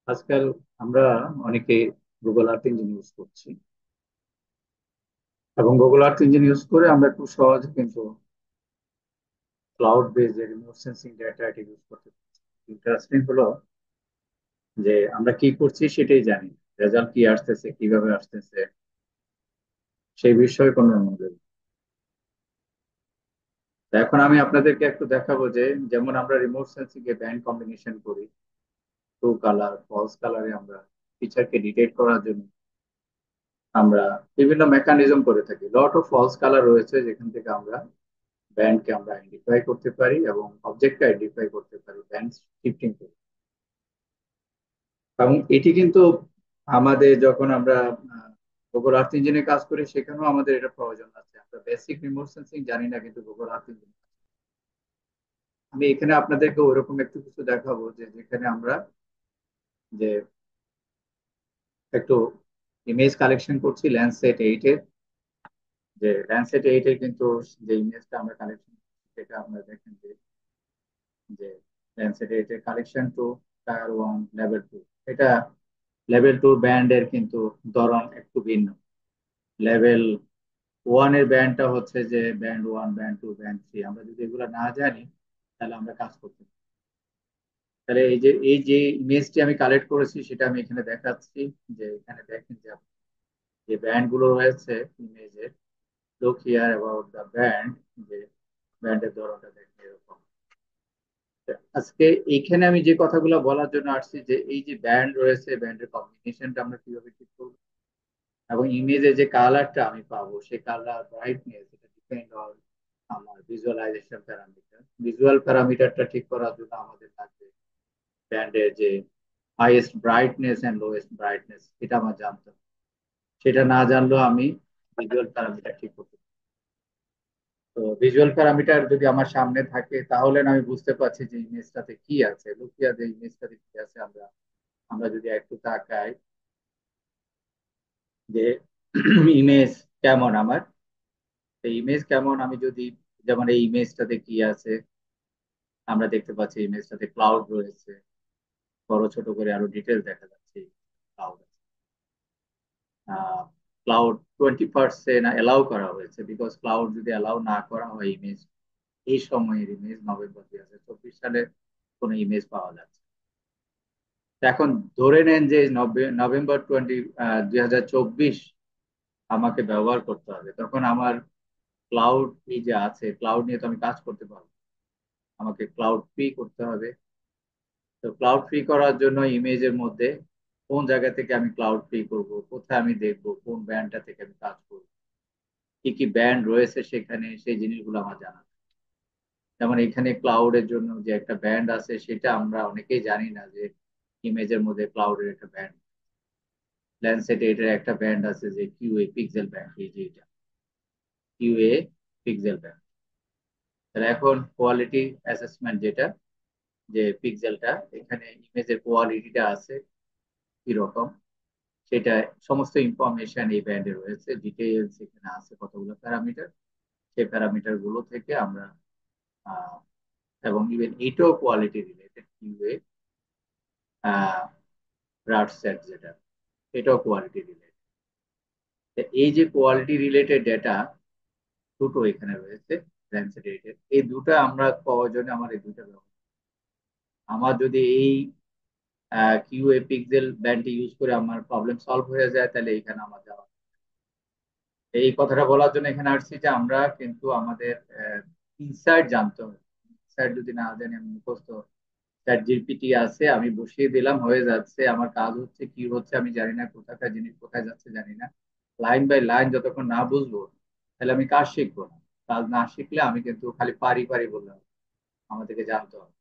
আজকাল আমরা অনেকে গুগল আর্থ ইঞ্জিন ইউজ করছি এবং গুগল আর্থ ইঞ্জিন ইউজ করে আমরা খুব সহজে কিন্তু cloud based remote sensing data এটা ইউজ করতে পারছি। ইন্টারেস্টিং হলো যে আমরা কি করছি সেটাই জানি, রেজাল্ট কি আসতেছে কিভাবে আসতেছে সেই বিষয়ে কোনো নলেজ নেই। তো এখন আমি আপনাদেরকে একটু দেখাবো যে যেমন আমরা remote sensing a band combination করি, ট্রু কালার ফলস কালারে আমরা ফিচারকে ডিটেক্ট করার জন্য আমরা বিভিন্ন মেকানিজম করে থাকি। লট অফ ফলস কালার রয়েছে যেখান থেকে আমরা ব্যান্ডকে আমরা আইডেন্টিফাই করতে পারি এবং অবজেক্টকে আইডেন্টিফাই করতে পারি ব্যান্ড শিফটিং করে। এবং এটি কিন্তু আমাদের যখন আমরা গুগল আর্থ ইঞ্জিনে কাজ করি সেখানেও আমাদের এটা প্রয়োজন আছে। আমরা বেসিক রিমোট সেন্সিং জানি না, কিন্তু গুগল আর্থ ইঞ্জিন আমি এখানে আপনাদেরকে ওইরকম একটু কিছু দেখাবো যে যেখানে আমরা যে একটু ইমেজ কালেকশন করছি ল্যান্ডসেট 8 এর। যে ল্যান্ডসেট 8 এর কিন্তু যে ইমেজটা আমরা কালেকশন সেটা আমরা দেখেন যে যে ল্যান্ডসেট 8 এর কালেকশন টু টায়ার 1 লেভেল 2। এটা লেভেল 2 ব্যান্ডের কিন্তু ধরন একটু ভিন্ন। লেভেল 1 এর ব্যান্ডটা হচ্ছে যে ব্যান্ড 1 ব্যান্ড 2 ব্যান্ড 3, আমরা যদি এগুলো না জানি তাহলে আমরা কাজ করতে পারি। তাহলে এই যে ইমেজটি আমি কালেক্ট করেছি সেটা আমি এখানে দেখাচ্ছি। যে এখানে দেখেন যে যে ব্যান্ড গুলো রয়েছে ইমেজের, look hear about the band, যে ব্যান্ডের ধরনটা দেখেন এরকম। আজকে এইখানে আমি যে কথাগুলো বলার জন্য আসছি যে এই যে ব্যান্ড রয়েছে ব্যান্ডের কম্বিনেশনটা আমরা কিভাবে ঠিক করবো এবং ইমেজে যে কালারটা আমি পাবো সেই কালার ব্রাইটনেস এটা ডিপেন্ড অন আমার ভিজুয়ালাইজেশন প্যারামিটার। ভিজুয়াল প্যারামিটারটা ঠিক করার জন্য আমাদের লাগবে ব্যান্ডের যে highest brightness and lowest brightness, এটা আমার জানতে হবে। সেটা না জানলেও আমি ভিজুয়াল প্যারামিটার ঠিক করতে পারি। তো ভিজুয়াল প্যারামিটার যদি আমার সামনে থাকে তাহলে না আমি বুঝতে পারছি যে ইমেজটাতে কি আছে, লুকিয়া যে ইমেজটাতে কি আছে। আমরা আমরা যদি একটু তাকাই যে ইমেজ কেমন আমার, এই ইমেজ কেমন আমি যদি, যেমন এই ইমেজটাতে কি আছে, আমরা দেখতে পাচ্ছি ইমেজটাতে ক্লাউড রয়েছে, বড় ছোট করে আরো ডিটেল দেখা যাচ্ছে। ক্লাউড ক্লাউড 20% অ্যালাউ করা হয়েছে, বিকজ ক্লাউড যদি অ্যালাউ না করা হয় ইমেজ, এই সময়ের ইমেজ নভেম্বর 2024 সালে কোনো ইমেজ পাওয়া যাচ্ছে না। তো এখন ধরে নেন যে নভেম্বর 2024 আমাকে ব্যবহার করতে হবে, তখন আমার ক্লাউড এই যে আছে ক্লাউড নিয়ে তো আমি কাজ করতে পারবো। আমাকে ক্লাউড ফ্রি করতে হবে। তো ক্লাউড ফ্রি করার জন্য ইমেজের মধ্যে কোন জায়গা থেকে আমি ক্লাউড ফ্রি করব, কোথায় আমি দেখবো কোন ব্যান্ডটা থেকে আমি কাজ করবো, কি কি ব্যান্ড রয়েছে সেখানে সেই জিনিসগুলো আমার জানা। যেমন এখানে ক্লাউডের জন্য যে একটা ব্যান্ড আছে সেটা আমরা অনেকেই জানি না যে ইমেজের মধ্যে ক্লাউডের একটা ব্যান্ড, ল্যান্ডসেট এটার একটা ব্যান্ড আছে যে কিউএ পিক্সেল ব্যান্ড, এই যে এটা কিউএ পিক্সেল ব্যান্ড। তাহলে এখন কোয়ালিটি অ্যাসেসমেন্ট যেটা, যে পিক্সেলটা এখানে ইমেজের কোয়ালিটিটা আছে কিরকম, সেটা সমস্ত ইনফরমেশন এই ব্যান্ডে রয়েছে, ডিটেলস এখানে আছে কতগুলো প্যারামিটার। সেই প্যারামিটার গুলো থেকে আমরা আহ, এবং ইভেন এটাও কোয়ালিটি রিলেটেড কিউএ রাট সেট যেটা, এটাও কোয়ালিটি রিলেটেড। এই যে কোয়ালিটি রিলেটেড ডেটা দুটো এখানে রয়েছে ট্রান্সলেটেড, এই দুটো আমরা প্রয়োজনে আমার এই দুটো ব্যবহার। আমার যদি এই কিউএ পিক্সেল ব্যান্ডটি ইউজ করে আমার প্রবলেম সলভ হয়ে যায় তাহলে এখানে আমার যাওয়া। এই কথাটা বলার জন্য এখানে আসছি যে আমরা কিন্তু আমাদের ইনসাইট জানতে হবে। ইনসাইট যদি না জানি, আমি মুখস্থ চ্যাট জিপিটি আছে আমি বসিয়ে দিলাম হয়ে যাচ্ছে, আমার কাজ হচ্ছে কি হচ্ছে আমি জানি না, কোথাকার জিনিস কোথায় যাচ্ছে জানি না, লাইন বাই লাইন যতক্ষণ না বুঝবো তাহলে আমি কাজ শিখবো না। কাজ না শিখলে আমি কিন্তু খালি পারি পারি বললাম, আমাদেরকে জানতে হবে।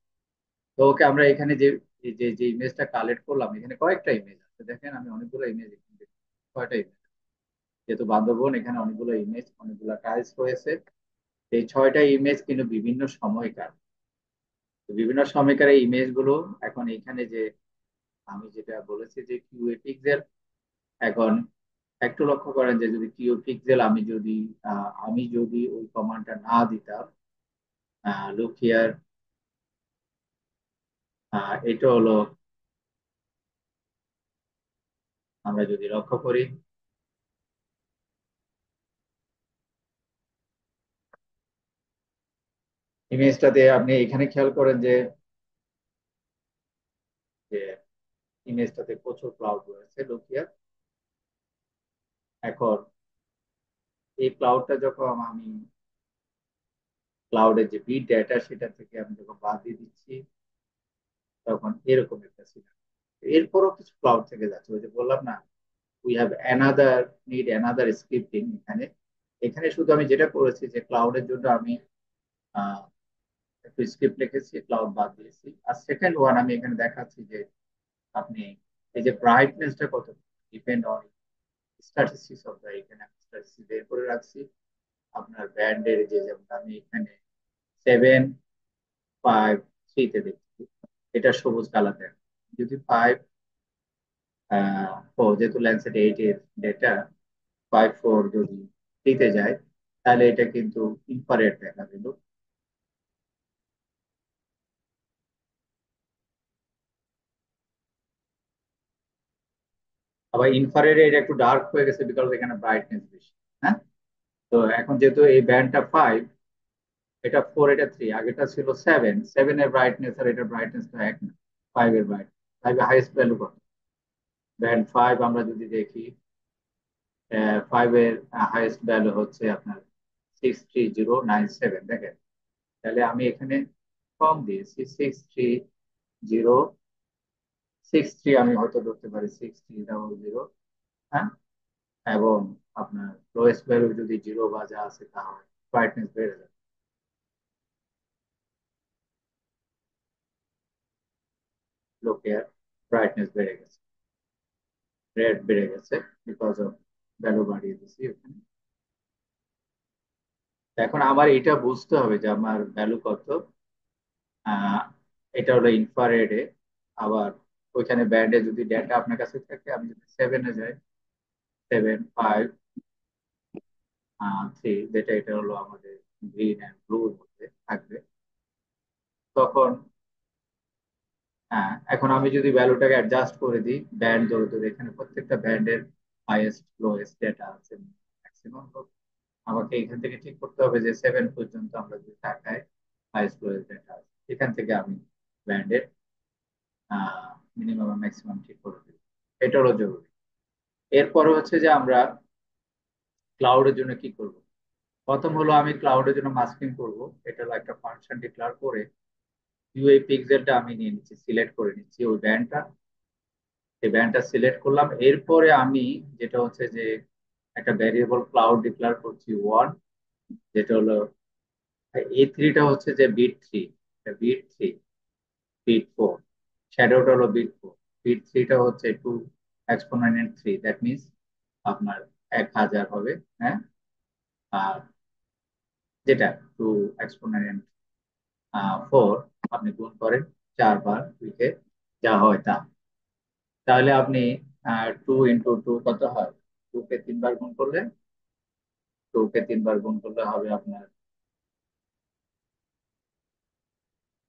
তো ওকে আমরা এখানে যে যে যে ইমেজটা কালেক্ট করলাম, এখানে কয়েকটা ইমেজ আছে, দেখেন আমি অনেকগুলো ইমেজ এখানে দেখছি। কয়টা ইমেজ, যেহেতু বান্দরবন এখানে অনেকগুলো ইমেজ অনেকগুলো টাইলস রয়েছে। এই 6টা ইমেজ কিন্তু বিভিন্ন সময়কার। তো বিভিন্ন সময়কার এই ইমেজ গুলো এখন এখানে যে আমি যেটা বলেছি যে কিউএ পিক্সেল, এখন একটু লক্ষ্য করেন যে যদি কিউ পিক্সেল আমি যদি ওই কমান্ডটা না দিতাম, লুক হিয়ার, এটা হলো আমরা যদি লক্ষ্য করি, ইমেজটাতে আপনি এখানে খেয়াল করেন যে যে ইমেজটাতে প্রচুর ক্লাউড রয়েছে লুকিয়ে। এখন এই ক্লাউডটা যখন আমি ক্লাউডের যে বিট ডেটা সেটা থেকে আমি যখন বাদ দিয়ে দিচ্ছি, তখন এরকম একটা সিনারি। এরপরও কিছু ক্লাউড থেকে যাচ্ছে, ওই যে বললাম না, we have another need another scripting এখানে। এখানে শুধু আমি যেটা করেছি যে ক্লাউডের জন্য আমি আহ, একটু স্ক্রিপ্ট লিখেছি, ক্লাউড বাদ দিয়েছি। আর সেকেন্ড ওয়ান আমি এখানে দেখাচ্ছি যে আপনি এই যে ব্রাইটনেসটা কত depend on statistics of the, এখানে স্ট্যাটিস্টিক্স বের করে রাখছি। আপনার ব্যান্ডের যে, যেমন আমি এখানে 753-তে দেখছি, এটা সবুজ কালার দেয়। যদি 5-4, যেহেতু ল্যান্সেট 8 এর ডেটা, 5-4 যদি থ্রিতে যায়, তাহলে এটা কিন্তু ইনফ্রারেড দেখাবে। আবার ইনফ্রারেড এটা একটু ডার্ক হয়ে গেছে বিকজ এখানে ব্রাইটনেস বেশি। হ্যাঁ, তো এখন যেহেতু এই ব্যান্ডটা 5, এটা 4, এটা 3, আগেটা ছিল 7, 7 এর ব্রাইটনেস আর এটার ব্রাইটনেস তো এক না। 5 এর ব্রাইট, 5 এর হাইয়েস্ট ভ্যালু কত? ব্যান্ড 5 আমরা যদি দেখি, 5 এর হাইয়েস্ট ভ্যালু হচ্ছে আপনার 63097, দেখেন। তাহলে আমি এখানে কম দিয়েছি, 63063, আমি হয়তো ধরতে পারি 6300। হ্যাঁ, এবং আপনার লোয়েস্ট ভ্যালু যদি 0 বা যা আছে তাহলে ব্রাইটনেস বেড়ে যাবে। লোকের ব্রাইটনেস বেড়ে গেছে, রেড বেড়ে গেছে, বিকজ অফ ভ্যালু বাড়িয়ে দিচ্ছি ওখানে। এখন আমার এটা বুঝতে হবে যে আমার ভ্যালু কত। আহ, এটা হলো ইনফ্রারেডে। আবার ওইখানে ব্যান্ডে যদি ডেটা আপনার কাছে থাকে, আমি যদি 7-এ যাই, 7-5-3, যেটা এটা হলো আমাদের গ্রিন অ্যান্ড ব্লুর মধ্যে থাকবে, তখন হ্যাঁ, এখন আমি যদি ভ্যালুটাকে অ্যাডজাস্ট করে দিই ব্যান্ড ধরে ধরে, এখানে প্রত্যেকটা ব্যান্ডের হাইয়েস্ট লোয়েস্ট ডেটা আছে, ম্যাক্সিমাম। আমাকে এখান থেকে ঠিক করতে হবে যে 7 পর্যন্ত আমরা যদি তাকাই, হাইয়েস্ট লোয়েস্ট ডেটা আছে, এখান থেকে আমি ব্যান্ডের মিনিমাম ম্যাক্সিমাম ঠিক করে দিই। এটা হলো জরুরি। এরপরে হচ্ছে যে আমরা ক্লাউডের জন্য কি করব। প্রথম হলো আমি ক্লাউডের জন্য মাস্কিং করব। এটা হলো একটা ফাংশন ডিক্লেয়ার করে ইউআই পিক্সেলটা আমি নিয়ে নিচ্ছি, সিলেক্ট করে নিচ্ছি ওই ব্যান্ডটা। এই ব্যান্ডটা সিলেক্ট করলাম, এরপরে আমি যেটা হচ্ছে যে একটা ভ্যারিয়েবল ক্লাউড ডিক্লেয়ার করছি 1, যেটা হলো A3টা হচ্ছে যে বিট 3, বিট 3, বিট 4, শ্যাডোটা হলো বিট 4, বিট 3টা হচ্ছে 2 exponent 3, দ্যাট মিনস আপনার 1000 হবে। হ্যাঁ, আর যেটা 2 exponent 4 আপনি গুণ করেন 4 বার উইকে, যা হয় তা। তাহলে আপনি 2 × 2 কত হয়? 2 কে 3 বার গুণ করলে, 2 কে 3 বার গুণ করলে হবে আপনার,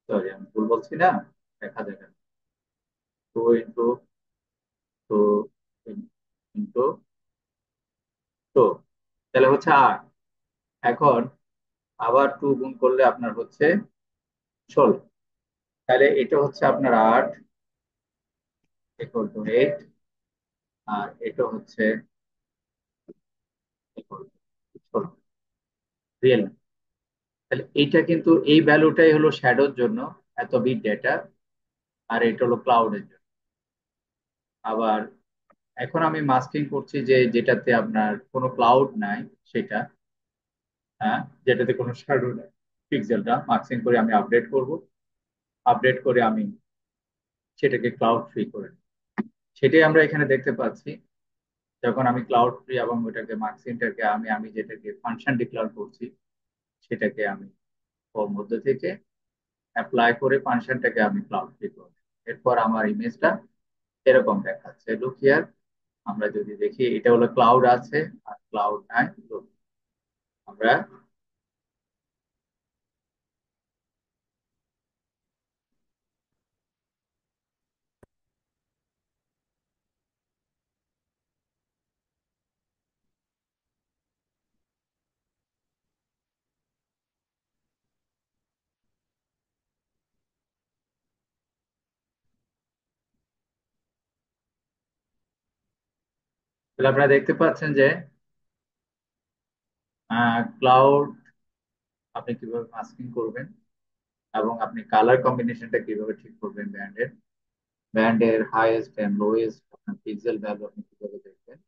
সরি আমি ভুল বলছি না, দেখা যাবে। 2 × 2 × 2, তাহলে হচ্ছে 8। এখন আবার 2 গুণ করলে আপনার হচ্ছে 16। তাহলে এটা হচ্ছে আপনার 8 = 8, আর এটা হচ্ছে 16 রিয়েল। তাহলে এইটা কিন্তু এই ভ্যালুটাই হলো শ্যাডোর জন্য, এত বিট ডেটা। আর এটা হলো ক্লাউডের জন্য। আবার এখন আমি মাস্কিং করছি যে যেটাতে আপনার কোনো ক্লাউড নাই সেটা, হ্যাঁ, যেটাতে কোনো শ্যাডো নেই, পিক্সেলটা মাস্কিং করে আমি আপডেট করব। আপডেট করে আমি সেটাকে ক্লাউড ফ্রি করে নিই। সেটাই আমরা এখানে দেখতে পাচ্ছি। যখন আমি ক্লাউড ফ্রি এবং ওটাকে মার্কসিনটাকে আমি আমি যেটাকে ফাংশন ডিক্লেয়ার করছি, সেটাকে আমি ওর মধ্যে থেকে অ্যাপ্লাই করে ফাংশনটাকে আমি ক্লাউড ফ্রি করব। এরপর আমার ইমেজটা এরকম দেখাচ্ছে। লুক হিয়ার, আমরা যদি দেখি এটা হলো ক্লাউড আছে আর ক্লাউড নাই। Look, আমরা তাহলে আপনারা দেখতে পাচ্ছেন যে ক্লাউড আপনি কিভাবে মাস্কিং করবেন, এবং আপনি কালার কম্বিনেশনটা কিভাবে ঠিক করবেন, ব্যান্ডের হাইয়েস্ট এন্ড লোয়েস্ট আপনার পিক্সেল ভ্যালু আপনি কিভাবে দেখবেন,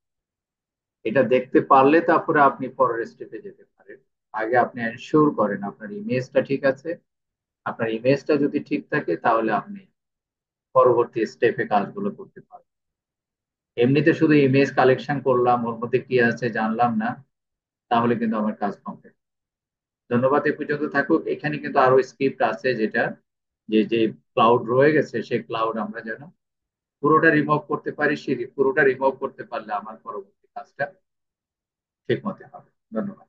এটা দেখতে পারলে তারপরে আপনি পরের স্টেপে যেতে পারেন। আগে আপনি এনশিওর করেন আপনার ইমেজটা ঠিক আছে। আপনার ইমেজটা যদি ঠিক থাকে তাহলে আপনি পরবর্তী স্টেপে কাজগুলো করতে পারবেন। এমনিতে শুধু ইমেজ কালেকশন করলাম, ওর মধ্যে কি আছে জানলাম না, তাহলে কিন্তু আমার কাজ কমপ্লিট। ধন্যবাদ, এ পর্যন্ত থাকুক। এখানে কিন্তু আরো স্ক্রিপ্ট আছে, যেটা যে যে ক্লাউড রয়ে গেছে সেই ক্লাউড আমরা যেন পুরোটা রিমুভ করতে পারি। সেই পুরোটা রিমুভ করতে পারলে আমার পরবর্তী কাজটা ঠিক মতো হবে। ধন্যবাদ।